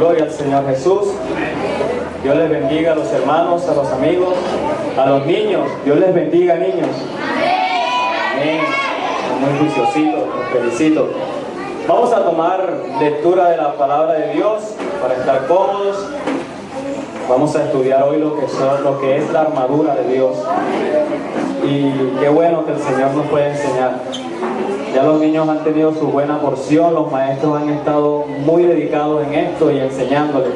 Gloria al Señor Jesús. Dios les bendiga a los hermanos, a los amigos, a los niños. Dios les bendiga, niños. Amén. Son muy juiciositos, los felicito. Vamos a tomar lectura de la palabra de Dios para estar cómodos. Vamos a estudiar hoy lo que es la armadura de Dios. Y qué bueno que el Señor nos puede enseñar. Ya los niños han tenido su buena porción, los maestros han estado muy dedicados en esto y enseñándoles.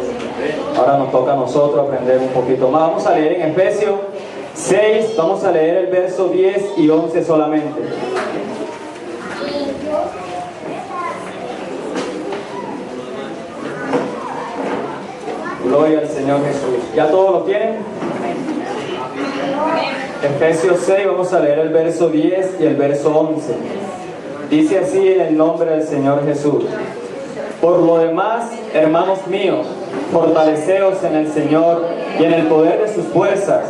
Ahora nos toca a nosotros aprender un poquito más. Vamos a leer en Efesios 6, vamos a leer el verso 10 y 11 solamente. Gloria al Señor Jesús. ¿Ya todos lo tienen? Efesios 6, vamos a leer el verso 10 y el verso 11. Dice así en el nombre del Señor Jesús: por lo demás, hermanos míos, fortaleceos en el Señor y en el poder de sus fuerzas,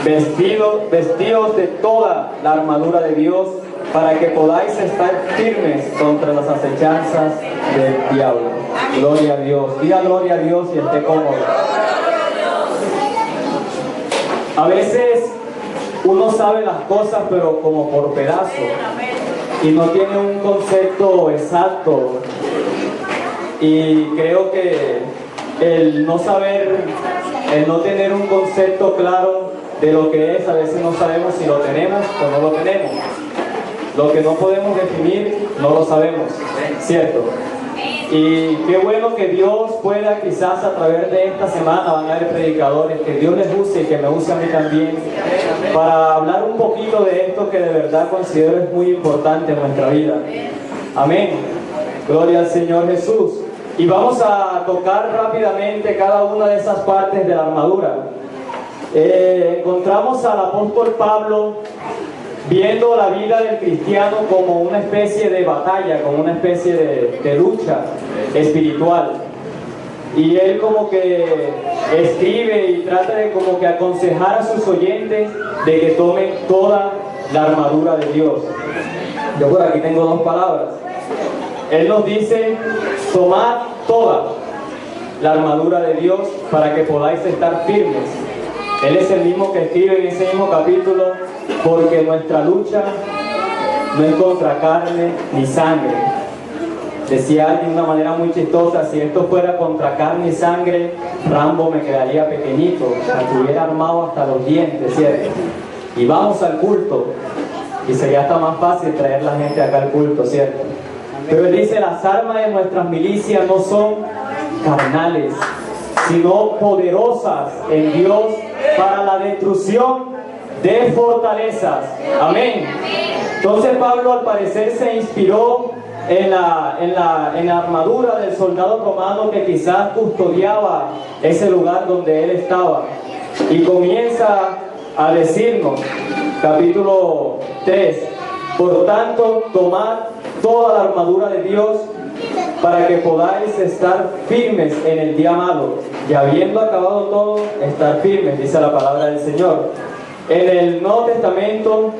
vestidos de toda la armadura de Dios, para que podáis estar firmes contra las acechanzas del diablo. Gloria a Dios. Diga gloria a Dios y esté cómodo. A veces uno sabe las cosas, pero como por pedazos, y no tiene un concepto exacto. Y creo que el no saber, el no tener un concepto claro de lo que es, a veces no sabemos si lo tenemos o no lo tenemos. Lo que no podemos definir, no lo sabemos, ¿cierto? Y qué bueno que Dios pueda, quizás a través de esta semana, van a haber predicadores, que Dios les use y que me use a mí también, para hablar un poquito de esto que de verdad considero es muy importante en nuestra vida. Amén. Gloria al Señor Jesús. Y vamos a tocar rápidamente cada una de esas partes de la armadura. Encontramos al apóstol Pablo viendo la vida del cristiano como una especie de batalla, como una especie de lucha espiritual. Y él como que escribe y trata de como que aconsejar a sus oyentes de que tomen toda la armadura de Dios. Yo por aquí tengo dos palabras. Él nos dice: tomad toda la armadura de Dios para que podáis estar firmes. Él es el mismo que escribe en ese mismo capítulo: porque nuestra lucha no es contra carne ni sangre. Decía alguien de una manera muy chistosa: si esto fuera contra carne y sangre, Rambo me quedaría pequeñito, estuviera armado hasta los dientes, ¿cierto? Y vamos al culto, y sería hasta más fácil traer la gente acá al culto, ¿cierto? Pero él dice: las armas de nuestras milicias no son carnales, sino poderosas en Dios para la destrucción de fortalezas. Amén. Entonces Pablo, al parecer, se inspiró en la armadura del soldado romano que quizás custodiaba ese lugar donde él estaba, y comienza a decirnos, capítulo 3: por tanto, tomad toda la armadura de Dios para que podáis estar firmes en el día malo, y habiendo acabado todo, estar firmes, dice la palabra del Señor. En el Nuevo Testamento,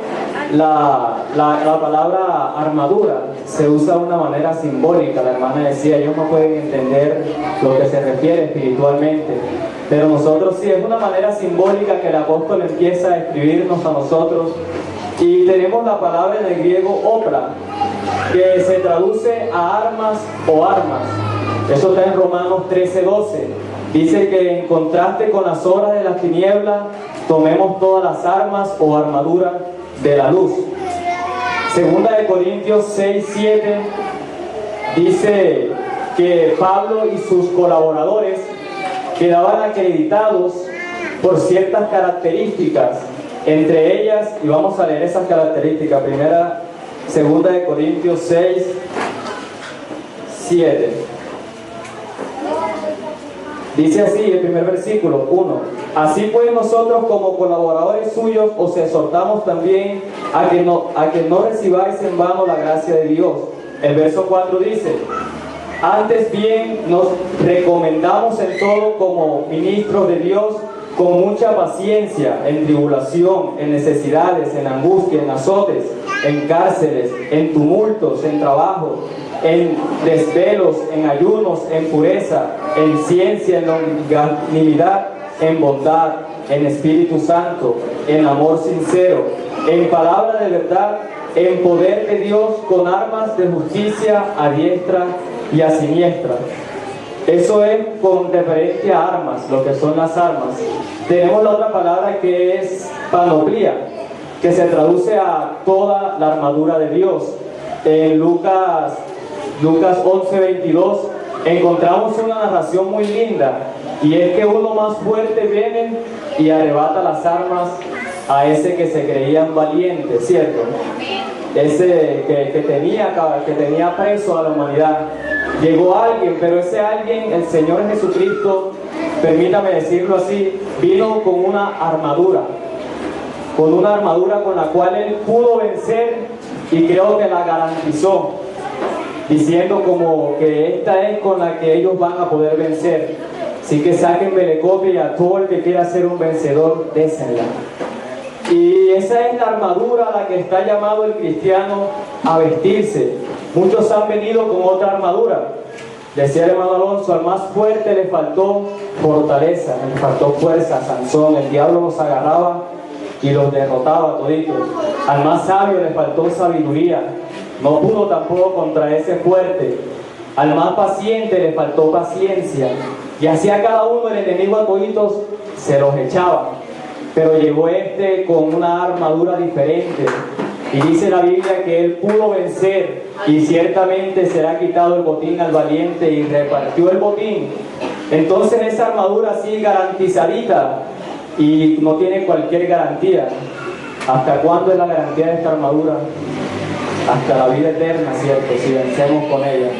la palabra armadura se usa de una manera simbólica. La hermana decía: ellos no pueden entender lo que se refiere espiritualmente, pero nosotros sí, es una manera simbólica que el apóstol empieza a escribirnos a nosotros. Y tenemos la palabra en el griego opra, que se traduce a armas o armas. Eso está en Romanos 13:12. Dice que en contraste con las obras de las tinieblas, tomemos todas las armas o armadura de la luz. Segunda de Corintios 6:7 dice que Pablo y sus colaboradores quedaban acreditados por ciertas características. Entre ellas, y vamos a leer esas características, segunda de Corintios 6:7. Dice así el primer versículo, 1: así pues nosotros como colaboradores suyos os exhortamos también a que no recibáis en vano la gracia de Dios. El verso 4 dice: antes bien nos recomendamos en todo como ministros de Dios, con mucha paciencia, en tribulación, en necesidades, en angustia, en azotes, en cárceles, en tumultos, en trabajo, en desvelos, en ayunos, en pureza, en ciencia, en longanimidad, en bondad, en Espíritu Santo, en amor sincero, en palabra de verdad, en poder de Dios, con armas de justicia a diestra y a siniestra. Eso es con referencia a armas, lo que son las armas. Tenemos la otra palabra que es panoplia, que se traduce a toda la armadura de Dios. En Lucas 11:22 encontramos una narración muy linda, y es que uno más fuerte viene y arrebata las armas a ese que se creían valiente, ¿cierto? Ese que tenía preso a la humanidad. Llegó alguien, pero ese alguien, el Señor Jesucristo, permítame decirlo así, vino con una armadura con la cual Él pudo vencer, y creo que la garantizó, diciendo como que esta es con la que ellos van a poder vencer. Así que sáquenme copia, y a todo el que quiera ser un vencedor, désenla. Y esa es la armadura a la que está llamado el cristiano a vestirse. Muchos han venido con otra armadura. Decía el hermano Alonso, al más fuerte le faltó fortaleza, le faltó fuerza, Sansón. El diablo los agarraba y los derrotaba toditos. Al más sabio le faltó sabiduría, no pudo tampoco contra ese fuerte. Al más paciente le faltó paciencia, y así a cada uno el enemigo a toditos se los echaba. Pero llegó este con una armadura diferente, y dice la Biblia que él pudo vencer, y ciertamente será quitado el botín al valiente, y repartió el botín. Entonces esa armadura así garantizadita, y no tiene cualquier garantía. ¿Hasta cuándo es la garantía de esta armadura? Hasta la vida eterna, ¿cierto? Si vencemos con ella.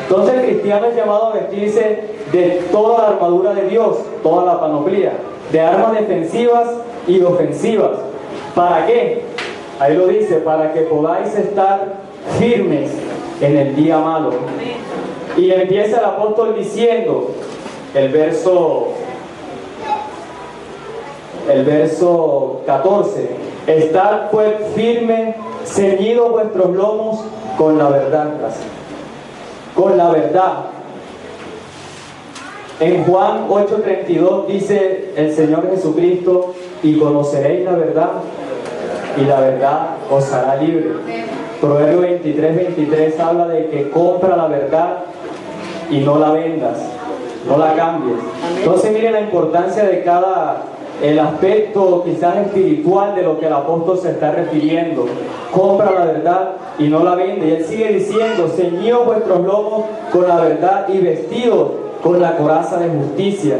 Entonces el cristiano es llamado a vestirse de toda la armadura de Dios, toda la panoplia, de armas defensivas y ofensivas. ¿Para qué? Ahí lo dice, para que podáis estar firmes en el día malo. Y empieza el apóstol diciendo, el verso 14, estad pues firmes, ceñidos vuestros lomos con la verdad. Con la verdad. En Juan 8:32 dice el Señor Jesucristo, y conoceréis la verdad, y la verdad os hará libre. Proverbio 23:23 habla de que compra la verdad y no la vendas, no la cambies. Entonces miren la importancia de el aspecto quizás espiritual de lo que el apóstol se está refiriendo. Compra la verdad y no la vende. Y él sigue diciendo, ceñidos vuestros lomos con la verdad y vestidos con la coraza de justicia.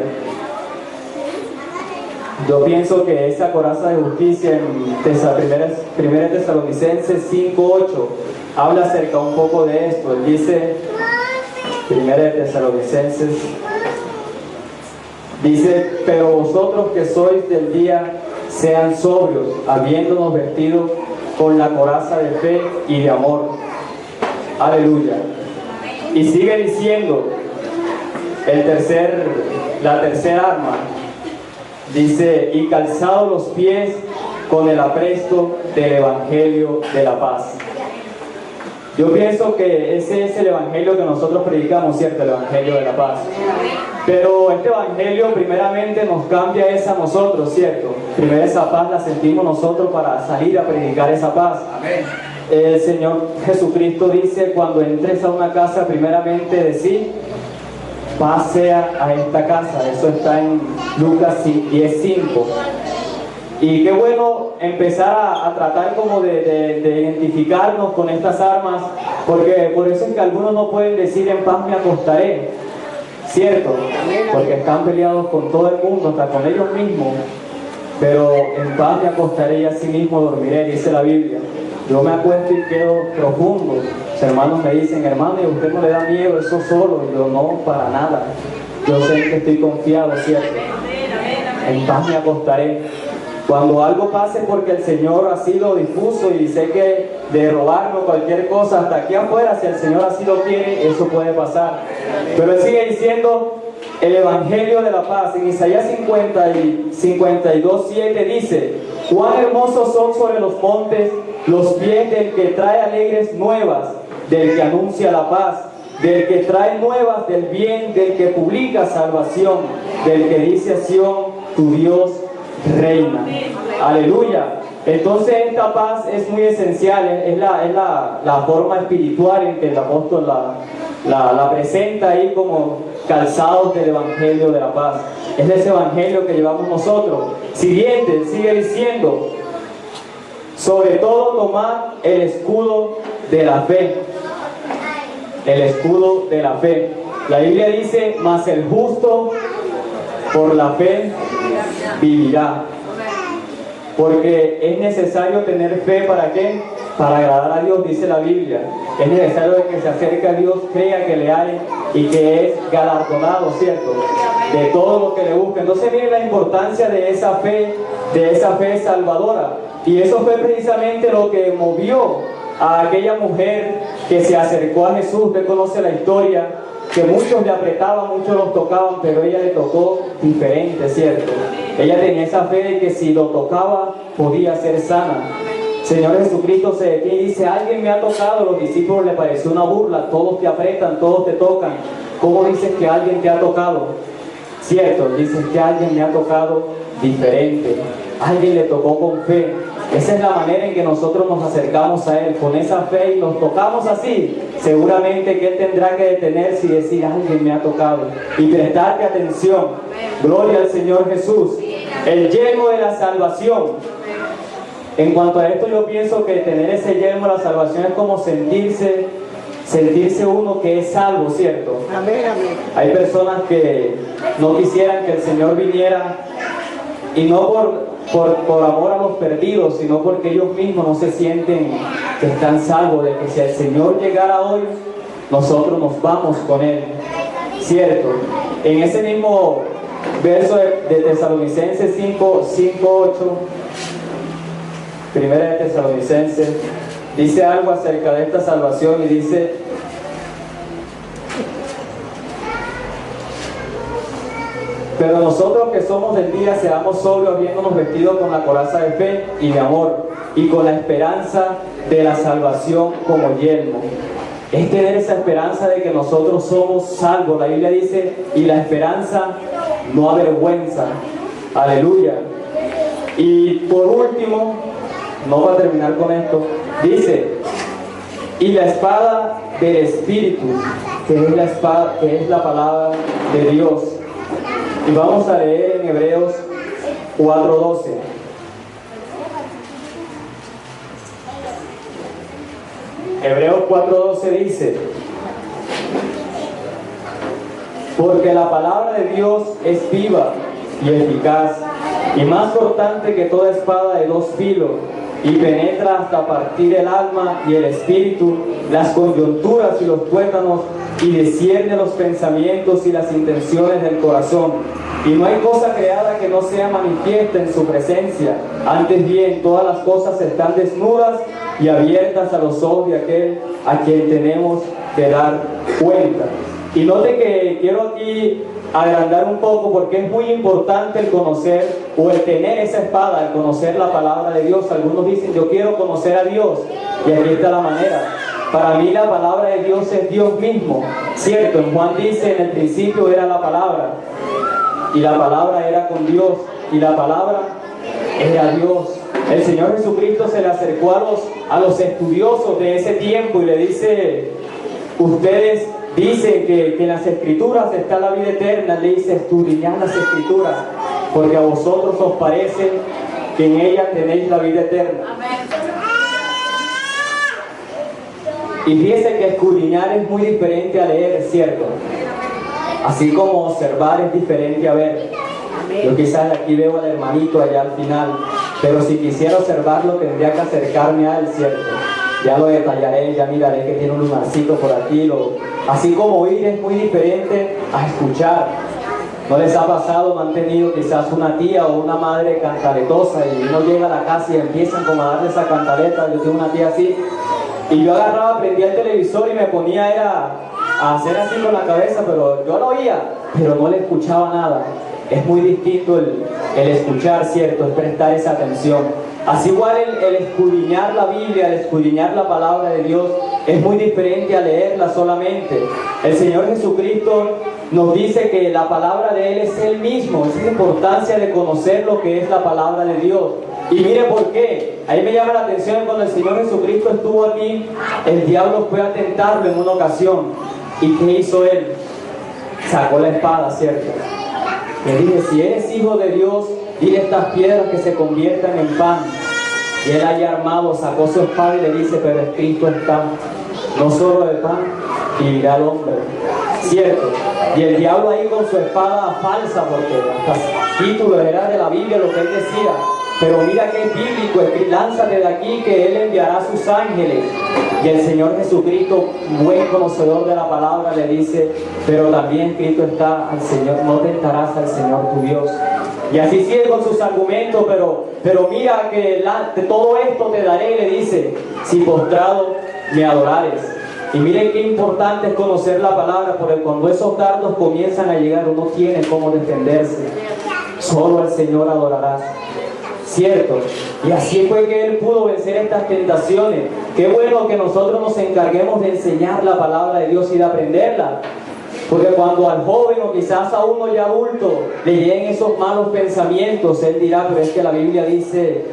Yo pienso que esa coraza de justicia en 1 Tesalonicenses 5:8 habla acerca un poco de esto. Él dice, 1 Tesalonicenses dice, pero vosotros que sois del día, sean sobrios, habiéndonos vestido con la coraza de fe y de amor. Aleluya. Y sigue diciendo la tercera arma. Dice, y calzados los pies con el apresto del Evangelio de la paz. Yo pienso que ese es el Evangelio que nosotros predicamos, ¿cierto? El Evangelio de la paz. Pero este Evangelio primeramente nos cambia esa a nosotros, ¿cierto? Primero esa paz la sentimos nosotros para salir a predicar esa paz. Amén. El Señor Jesucristo dice, cuando entres a una casa, primeramente decir, paz sea a esta casa. Eso está en Lucas 10:5. Y qué bueno empezar a tratar como de identificarnos con estas armas, porque por eso es que algunos no pueden decir en paz me acostaré, ¿cierto? Porque están peleados con todo el mundo, hasta con ellos mismos. Pero en paz me acostaré y así mismo dormiré, dice la Biblia. Yo me acuesto y quedo profundo. Los hermanos me dicen, hermano, ¿y a usted no le da miedo eso solo? Y yo, no, para nada. Yo sé que estoy confiado, ¿cierto? En paz me acostaré. Cuando algo pase, porque el Señor así lo dispuso, y sé que de robarnos cualquier cosa hasta aquí afuera, si el Señor así lo quiere, eso puede pasar. Pero Él sigue diciendo el Evangelio de la paz. En Isaías 52:7 dice, cuán hermosos son sobre los montes los pies del que trae alegres nuevas, del que anuncia la paz, del que trae nuevas del bien, del que publica salvación, del que dice a Sión, tu Dios reina. Aleluya. Entonces esta paz es muy esencial, es la forma espiritual en que el apóstol la presenta ahí como calzados del Evangelio de la paz. Es ese Evangelio que llevamos nosotros. Siguiente, sigue diciendo, sobre todo tomad el escudo de la fe. El escudo de la fe. La Biblia dice, mas el justo por la fe vivirá. Porque es necesario tener fe, ¿para qué? Para agradar a Dios, dice la Biblia. Es necesario que se acerque a Dios, crea que le hay y que es galardonado, ¿cierto? De todo lo que le busca. Entonces miren la importancia de esa fe salvadora. Y eso fue precisamente lo que movió a aquella mujer que se acercó a Jesús. Usted conoce la historia, que muchos le apretaban, muchos los tocaban, pero ella le tocó diferente, ¿cierto? Ella tenía esa fe de que si lo tocaba podía ser sana. Señor Jesucristo se detiene y dice, alguien me ha tocado. A los discípulos le pareció una burla, todos te apretan, todos te tocan. ¿Cómo dices que alguien te ha tocado? Cierto, dices que alguien me ha tocado diferente. Alguien le tocó con fe. Esa es la manera en que nosotros nos acercamos a Él, con esa fe, y nos tocamos así. Seguramente que Él tendrá que detenerse y decir, alguien me ha tocado, y prestarte atención. Gloria al Señor Jesús. El yelmo de la salvación. En cuanto a esto, yo pienso que tener ese yelmo de la salvación es como sentirse uno que es salvo, ¿cierto? Amén, amén. Hay personas que no quisieran que el Señor viniera, y no por amor a los perdidos, sino porque ellos mismos no se sienten que están salvos, de que si el Señor llegara hoy, nosotros nos vamos con Él, ¿cierto? En ese mismo verso de Tesalonicenses 5:8, primera de Tesalonicenses, dice algo acerca de esta salvación y dice: pero nosotros que somos del día, seamos sobrios, habiéndonos vestidos con la coraza de fe y de amor, y con la esperanza de la salvación como yelmo. Es tener esa esperanza de que nosotros somos salvos. La Biblia dice, y la esperanza no avergüenza. Aleluya. Y por último, no va a terminar con esto, dice, y la espada del Espíritu, que es la espada, que es la palabra de Dios. Y vamos a leer en Hebreos 4:12. Hebreos 4:12 dice, porque la palabra de Dios es viva y eficaz, y más cortante que toda espada de dos filos, y penetra hasta partir el alma y el espíritu, las coyunturas y los tuétanos, y discierne los pensamientos y las intenciones del corazón. Y no hay cosa creada que no sea manifiesta en su presencia. Antes bien, todas las cosas están desnudas y abiertas a los ojos de aquel a quien tenemos que dar cuenta. Y note que quiero aquí agrandar un poco, porque es muy importante el conocer o el tener esa espada, el conocer la palabra de Dios. Algunos dicen, yo quiero conocer a Dios, y aquí está la manera. Para mí la palabra de Dios es Dios mismo, ¿cierto? En Juan dice, en el principio era la palabra, y la palabra era con Dios, y la palabra era Dios. El Señor Jesucristo se le acercó a los estudiosos de ese tiempo y le dice, ustedes dicen que en las Escrituras está la vida eterna. Le dice, escudriñad las Escrituras, porque a vosotros os parece que en ellas tenéis la vida eterna. Y fíjese que escudriñar es muy diferente a leer, es cierto. Así como observar es diferente a ver. Yo quizás aquí veo al hermanito allá al final, pero si quisiera observarlo tendría que acercarme a él, ¿cierto? Ya lo detallaré, ya miraré que tiene un lunarcito por aquí. Así como oír es muy diferente a escuchar. ¿No les ha pasado, no han tenido quizás una tía o una madre cantaletosa y uno llega a la casa y empiezan como a darle esa cantaleta? Yo tengo una tía así, y yo agarraba, prendía el televisor y me ponía a hacer así con la cabeza, pero yo lo oía, pero no le escuchaba nada. Es muy distinto el escuchar, ¿cierto? Es prestar esa atención. Así igual el escudriñar la Biblia, el escudriñar la palabra de Dios es muy diferente a leerla solamente. El Señor Jesucristo nos dice que la palabra de Él es Él mismo. Esa es la importancia de conocer lo que es la palabra de Dios. Y mire por qué. Ahí me llama la atención cuando el Señor Jesucristo estuvo aquí, el diablo fue a tentarlo en una ocasión. ¿Y qué hizo Él? Sacó la espada, ¿cierto? Le dije, si eres hijo de Dios, dile a estas piedras que se conviertan en pan. Y él allá armado sacó su espada y le dice, pero escrito está, no solo de pan vivirá el hombre. ¿Cierto? Y el diablo ahí con su espada falsa, porque hasta título era de la Biblia lo que él decía. Pero mira que es bíblico, lánzate de aquí que Él enviará a sus ángeles. Y el Señor Jesucristo, buen conocedor de la palabra, le dice, pero también escrito está al Señor, no tentarás al Señor tu Dios. Y así sigue con sus argumentos, pero mira que de todo esto te daré, le dice, si postrado me adorares. Y miren qué importante es conocer la palabra, porque cuando esos dardos comienzan a llegar, uno tiene cómo defenderse. Solo al Señor adorarás. ¿Cierto? Y así fue que Él pudo vencer estas tentaciones. Qué bueno que nosotros nos encarguemos de enseñar la palabra de Dios y de aprenderla. Porque cuando al joven o quizás a uno ya adulto le lleguen esos malos pensamientos, él dirá, pero es que la Biblia dice,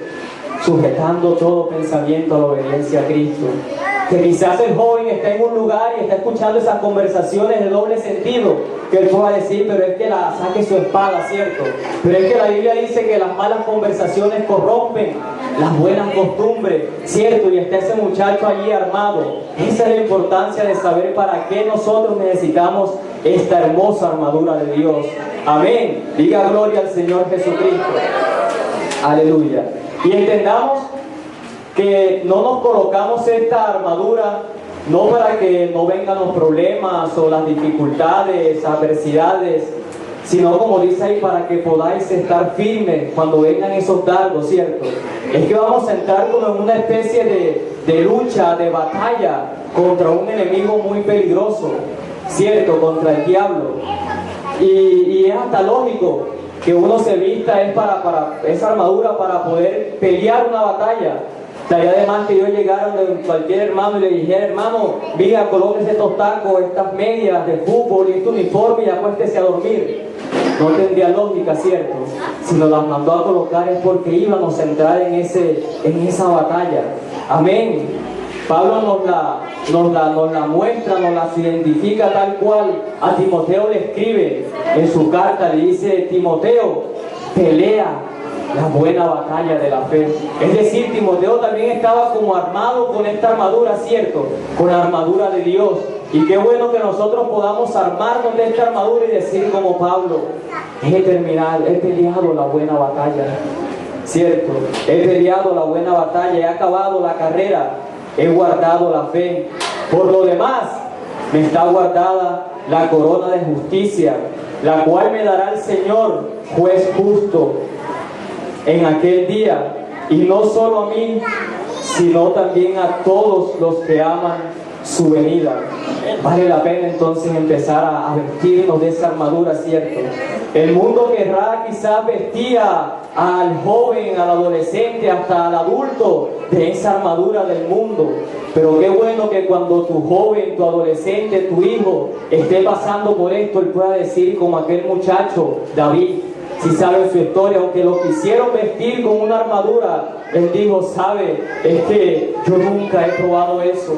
sujetando todo pensamiento a la obediencia a Cristo. Que quizás el joven está en un lugar y está escuchando esas conversaciones de doble sentido, que él pueda decir, pero es que saque su espada, ¿cierto? Pero es que la Biblia dice que las malas conversaciones corrompen las buenas costumbres, ¿cierto? Y está ese muchacho allí armado. Esa es la importancia de saber para qué nosotros necesitamos esta hermosa armadura de Dios. Amén. Diga gloria al Señor Jesucristo. Aleluya. Y entendamos que no nos colocamos esta armadura no para que no vengan los problemas o las dificultades, adversidades, sino como dice ahí, para que podáis estar firmes cuando vengan esos dardos, ¿cierto? Es que vamos a entrar como en una especie de lucha, de batalla contra un enemigo muy peligroso, ¿cierto? Contra el diablo. Y es hasta lógico que uno se vista es para esa armadura para poder pelear una batalla. Estaría de más que yo llegara donde cualquier hermano y le dijera, hermano, mira, colóquese estos tacos, estas medias de fútbol y este uniforme y acuéstese a dormir. No tendría lógica, ¿cierto? Si nos las mandó a colocar es porque íbamos a entrar en esa batalla. Amén. Pablo nos la muestra, nos las identifica tal cual. A Timoteo le escribe en su carta, le dice, Timoteo, pelea la buena batalla de la fe. Es decir, Timoteo también estaba como armado con esta armadura, ¿cierto? Con la armadura de Dios. Y qué bueno que nosotros podamos armarnos de esta armadura y decir como Pablo, he peleado la buena batalla, ¿cierto? He peleado la buena batalla, he acabado la carrera, he guardado la fe. Por lo demás, me está guardada la corona de justicia, la cual me dará el Señor, juez justo, en aquel día, y no solo a mí, sino también a todos los que aman su venida. Vale la pena entonces empezar a vestirnos de esa armadura, ¿cierto? El mundo querrá quizás vestir al joven, al adolescente, hasta al adulto de esa armadura del mundo. Pero qué bueno que cuando tu joven, tu adolescente, tu hijo esté pasando por esto, él pueda decir como aquel muchacho, David, si saben su historia, aunque lo quisieron vestir con una armadura, él dijo, sabe, es que yo nunca he probado eso.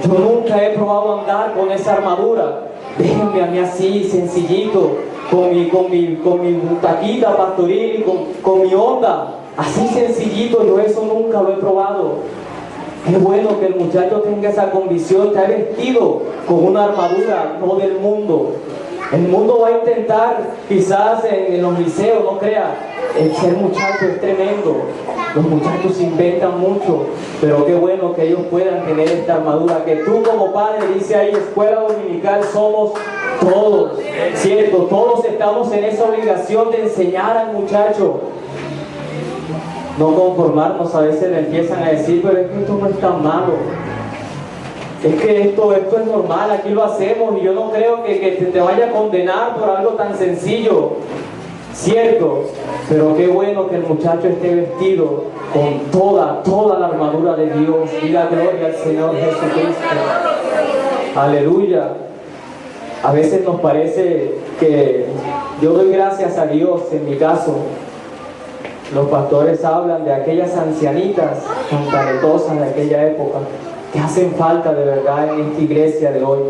Yo nunca he probado andar con esa armadura. Déjenme a mí así, sencillito, con mi taquita pastoril y con mi onda. Así sencillito, yo eso nunca lo he probado. Qué bueno que el muchacho tenga esa convicción, que ha vestido con una armadura, no del mundo. El mundo va a intentar, quizás en los liceos, no crea, el ser muchacho es tremendo. Los muchachos inventan mucho, pero qué bueno que ellos puedan tener esta armadura. Que tú como padre, dice ahí, escuela dominical, somos todos, ¿cierto? Todos estamos en esa obligación de enseñar al muchacho. No conformarnos, a veces le empiezan a decir, pero es que esto no es tan malo. Es que esto es normal, aquí lo hacemos y yo no creo que te vaya a condenar por algo tan sencillo. cierto, pero qué bueno que el muchacho esté vestido con toda la armadura de Dios. Diga gloria al Señor Jesucristo. Aleluya. A veces nos parece que yo doy gracias a Dios, en mi caso. Los pastores hablan de aquellas ancianitas cantaretosas de aquella época que hacen falta de verdad en esta iglesia de hoy.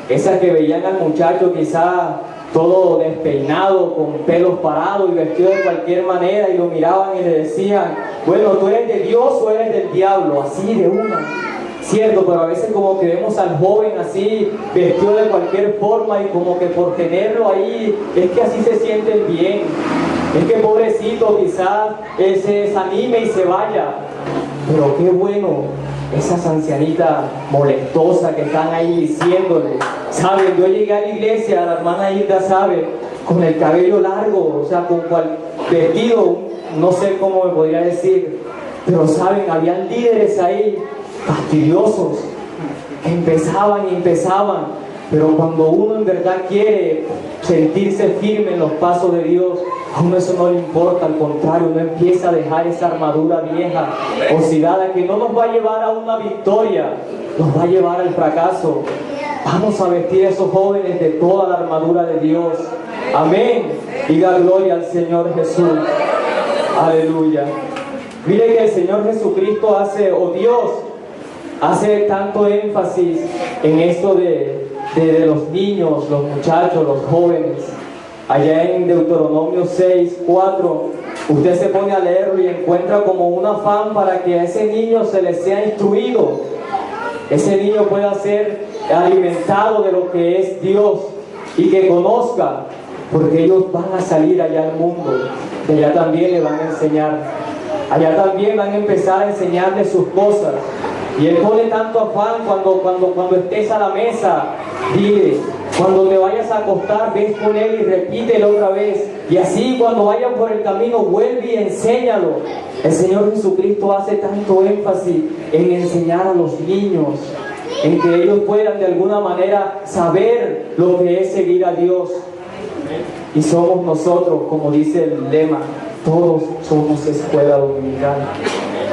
Esas que veían al muchacho quizá todo despeinado, con pelos parados y vestido de cualquier manera, y lo miraban y le decían, bueno, ¿tú eres de Dios o eres del diablo? Así de una. Cierto, pero a veces como que vemos al joven así, vestido de cualquier forma, y como que por tenerlo ahí, es que así se sienten bien. Es que pobrecito quizás se desanime y se vaya. Pero qué bueno, esas ancianitas molestosas que están ahí diciéndole. Saben, yo llegué a la iglesia, la hermana Hilda sabe, con el cabello largo, o sea, con vestido, no sé cómo me podría decir, pero saben, habían líderes ahí fastidiosos que empezaban, pero cuando uno en verdad quiere sentirse firme en los pasos de Dios, a uno eso no le importa, al contrario, uno empieza a dejar esa armadura vieja, oxidada, que no nos va a llevar a una victoria, nos va a llevar al fracaso. Vamos a vestir a esos jóvenes de toda la armadura de Dios. Amén. Diga gloria al Señor Jesús. Aleluya. Mire que el Señor Jesucristo Dios hace tanto énfasis en esto de los niños, los muchachos, los jóvenes. Allá en Deuteronomio 6:4, usted se pone a leerlo y encuentra como un afán para que a ese niño se le sea instruido. Ese niño pueda ser alimentado de lo que es Dios y que conozca, porque ellos van a salir allá al mundo, y allá también le van a enseñar, allá también van a empezar a enseñarle sus cosas. Y Él pone tanto afán cuando estés a la mesa, dile, cuando te vayas a acostar, ves con Él y repítelo otra vez. Y así cuando vayan por el camino, vuelve y enséñalo. El Señor Jesucristo hace tanto énfasis en enseñar a los niños, en que ellos puedan de alguna manera saber lo que es seguir a Dios. Y somos nosotros, como dice el lema, todos somos escuela dominical.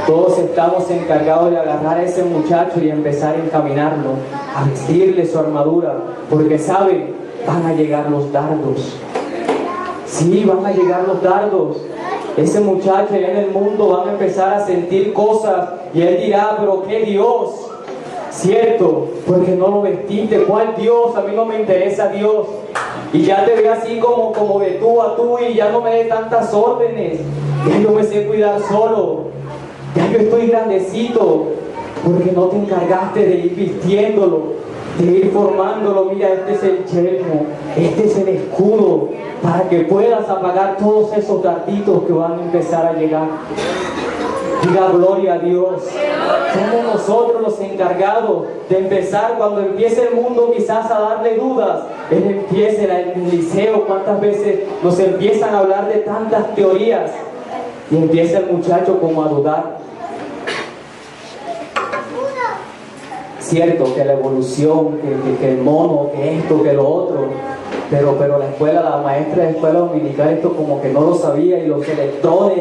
Todos estamos encargados de agarrar a ese muchacho y empezar a encaminarlo, a vestirle su armadura, porque saben, van a llegar los dardos. Sí, van a llegar los dardos. Ese muchacho allá en el mundo van a empezar a sentir cosas y él dirá, pero ¿qué Dios? Cierto, porque no lo vestiste. ¿Cuál Dios? A mí no me interesa Dios. Y ya te ve así como de tú a tú y ya no me dé tantas órdenes. Ya yo me sé cuidar solo. Ya yo estoy grandecito, porque no te encargaste de ir vistiéndolo, de ir formándolo. Mira, este es el yelmo, este es el escudo, para que puedas apagar todos esos darditos que van a empezar a llegar. Diga gloria a Dios. Somos nosotros los encargados de empezar, cuando empiece el mundo quizás a darle dudas. Él empieza en el liceo, cuántas veces nos empiezan a hablar de tantas teorías y empieza el muchacho como a dudar. Cierto que la evolución, que el mono, que esto, que lo otro, pero la maestra de escuela dominical esto como que no lo sabía, y los electrones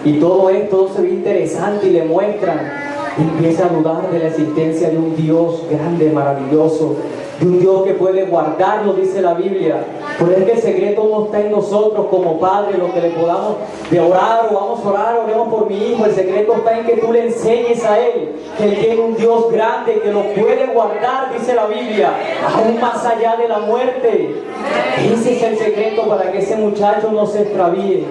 y todo esto se ve interesante y le muestran, y empieza a dudar de la existencia de un Dios grande, maravilloso, de un Dios que puede guardarlo, dice la Biblia. Por eso que el secreto no está en nosotros como padres, lo que le podamos de orar, o vamos a orar, oremos por mi hijo. El secreto está en que tú le enseñes a él que él tiene un Dios grande que lo puede guardar, dice la Biblia, aún más allá de la muerte. Ese es el secreto para que ese muchacho no se extravíe.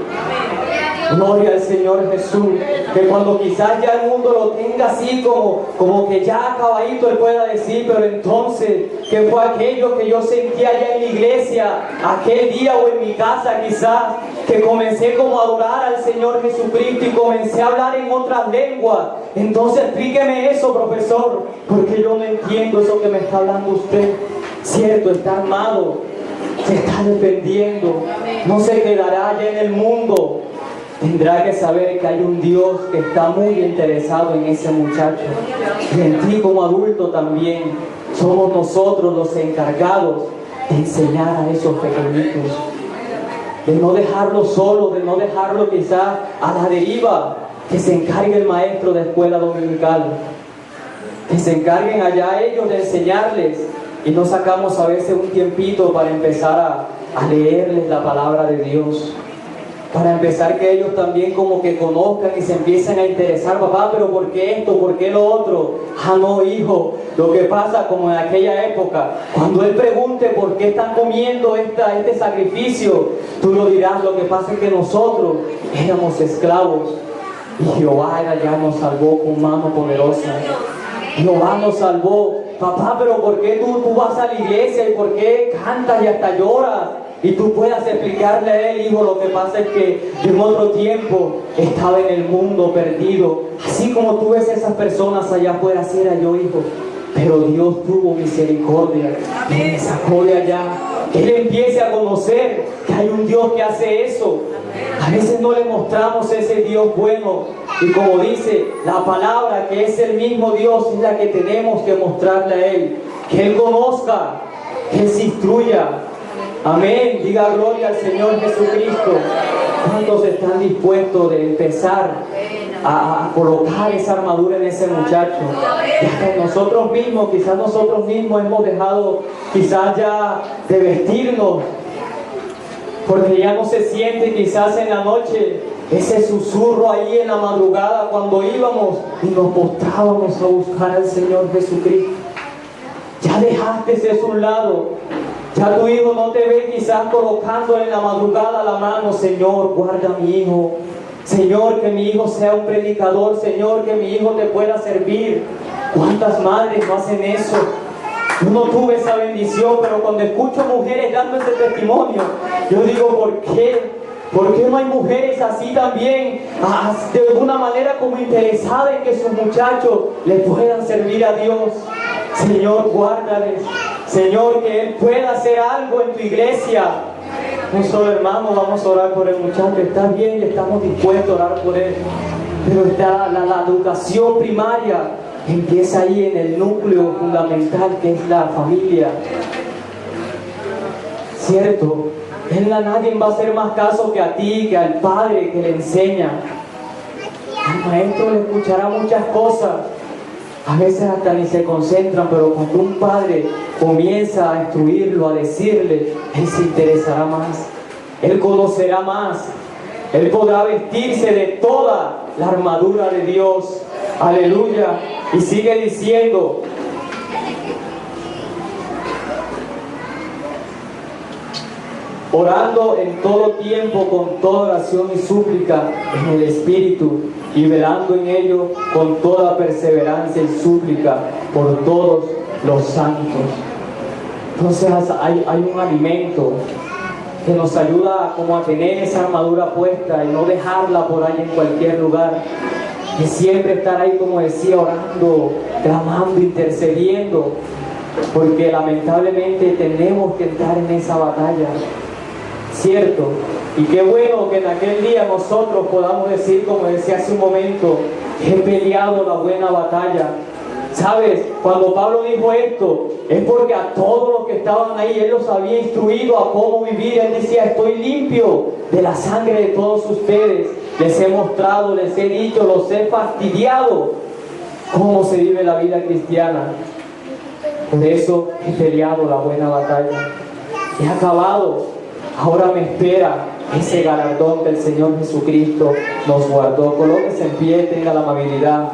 Gloria al Señor Jesús. Que cuando quizás ya el mundo lo tenga así como que ya acabadito, él pueda decir, pero entonces, ¿qué fue aquello que yo sentía allá en la iglesia, aquel día, o en mi casa quizás, que comencé como a adorar al Señor Jesucristo y comencé a hablar en otras lenguas? Entonces explíqueme eso, profesor, porque yo no entiendo eso que me está hablando usted. Cierto, está armado, se está defendiendo, no se quedará allá en el mundo. Tendrá que saber que hay un Dios que está muy interesado en ese muchacho. Y en ti como adulto también. Somos nosotros los encargados de enseñar a esos pequeñitos. de no dejarlo solo, de no dejarlo quizás a la deriva, que se encargue el maestro de escuela dominical, que se encarguen allá ellos de enseñarles, y no sacamos a veces un tiempito para empezar a leerles la palabra de Dios, para empezar que ellos también como que conozcan y se empiecen a interesar. Papá, pero ¿por qué esto? ¿Por qué lo otro? Ah, no, hijo, lo que pasa como en aquella época, cuando él pregunte por qué están comiendo este sacrificio, tú lo dirás, lo que pasa es que nosotros éramos esclavos y Jehová ya nos salvó con mano poderosa. Jehová nos salvó. Papá, pero ¿por qué tú vas a la iglesia y por qué cantas y hasta lloras? Y tú puedas explicarle a él, hijo, lo que pasa es que yo en otro tiempo estaba en el mundo perdido. Así como tú ves a esas personas allá afuera, así era yo, hijo. Pero Dios tuvo misericordia y me sacó de allá. Que él empiece a conocer que hay un Dios que hace eso. A veces no le mostramos ese Dios bueno. Y como dice la palabra, que es el mismo Dios, es la que tenemos que mostrarle a Él. Que Él conozca, que Él se instruya. Amén. Diga gloria al Señor Jesucristo. ¿Cuántos están dispuestos de empezar a colocar esa armadura en ese muchacho? Y hasta nosotros mismos, quizás nosotros mismos hemos dejado quizás ya de vestirnos, porque ya no se siente quizás en la noche ese susurro ahí en la madrugada cuando íbamos y nos postrábamos a buscar al Señor Jesucristo. Ya dejaste eso a un lado. Ya tu hijo no te ve quizás colocando en la madrugada la mano. Señor, guarda a mi hijo. Señor, que mi hijo sea un predicador. Señor, que mi hijo te pueda servir. ¿Cuántas madres no hacen eso? Yo no tuve esa bendición, pero cuando escucho mujeres dando ese testimonio, yo digo, ¿por qué? ¿Por qué no hay mujeres así también, de alguna manera como interesadas en que sus muchachos le puedan servir a Dios? Señor, guárdales. Señor, que Él pueda hacer algo en tu iglesia. No solo, hermanos, vamos a orar por el muchacho, está bien y estamos dispuestos a orar por él, pero está la educación primaria empieza ahí en el núcleo fundamental que es la familia. ¿Cierto? Nadie va a hacer más caso que a ti, que al padre que le enseña. Al maestro le escuchará muchas cosas, a veces hasta ni se concentran, pero cuando un padre comienza a instruirlo, a decirle, él se interesará más, él conocerá más, él podrá vestirse de toda la armadura de Dios. Aleluya. Y sigue diciendo, orando en todo tiempo con toda oración y súplica en el Espíritu, y velando en ello con toda perseverancia y súplica por todos los santos. Entonces hay un alimento que nos ayuda como a tener esa armadura puesta y no dejarla por ahí en cualquier lugar, y siempre estar ahí, como decía, orando, clamando, intercediendo, porque lamentablemente tenemos que entrar en esa batalla, ¿cierto? Y qué bueno que en aquel día nosotros podamos decir, como decía hace un momento, he peleado la buena batalla. ¿Sabes? Cuando Pablo dijo esto, es porque a todos los que estaban ahí, él los había instruido a cómo vivir. Él decía, estoy limpio de la sangre de todos ustedes. Les he mostrado, les he dicho, los he fastidiado cómo se vive la vida cristiana. Por eso he peleado la buena batalla. He acabado. Ahora me espera ese galardón que el Señor Jesucristo nos guardó. Colóquese en pie, tenga la amabilidad.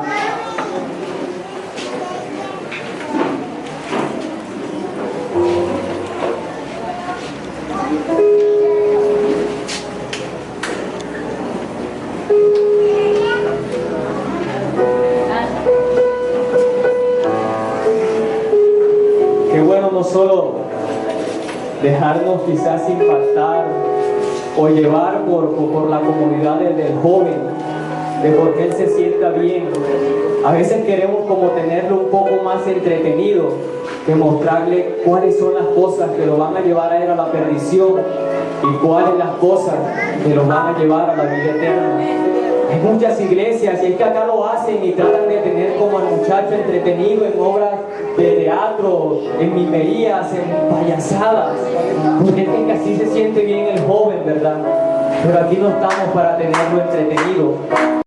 Qué bueno no solo dejarnos quizás impactar o llevar por la comodidad del joven, de por qué él se sienta bien. A veces queremos como tenerlo un poco más entretenido que mostrarle cuáles son las cosas que lo van a llevar a él a la perdición y cuáles las cosas que lo van a llevar a la vida eterna. Hay muchas iglesias y es que acá lo hacen y tratan de tener como al muchacho entretenido en obras de teatro, en mimerías, en payasadas, porque es que así se siente bien el joven, ¿verdad? Pero aquí no estamos para tenerlo entretenido,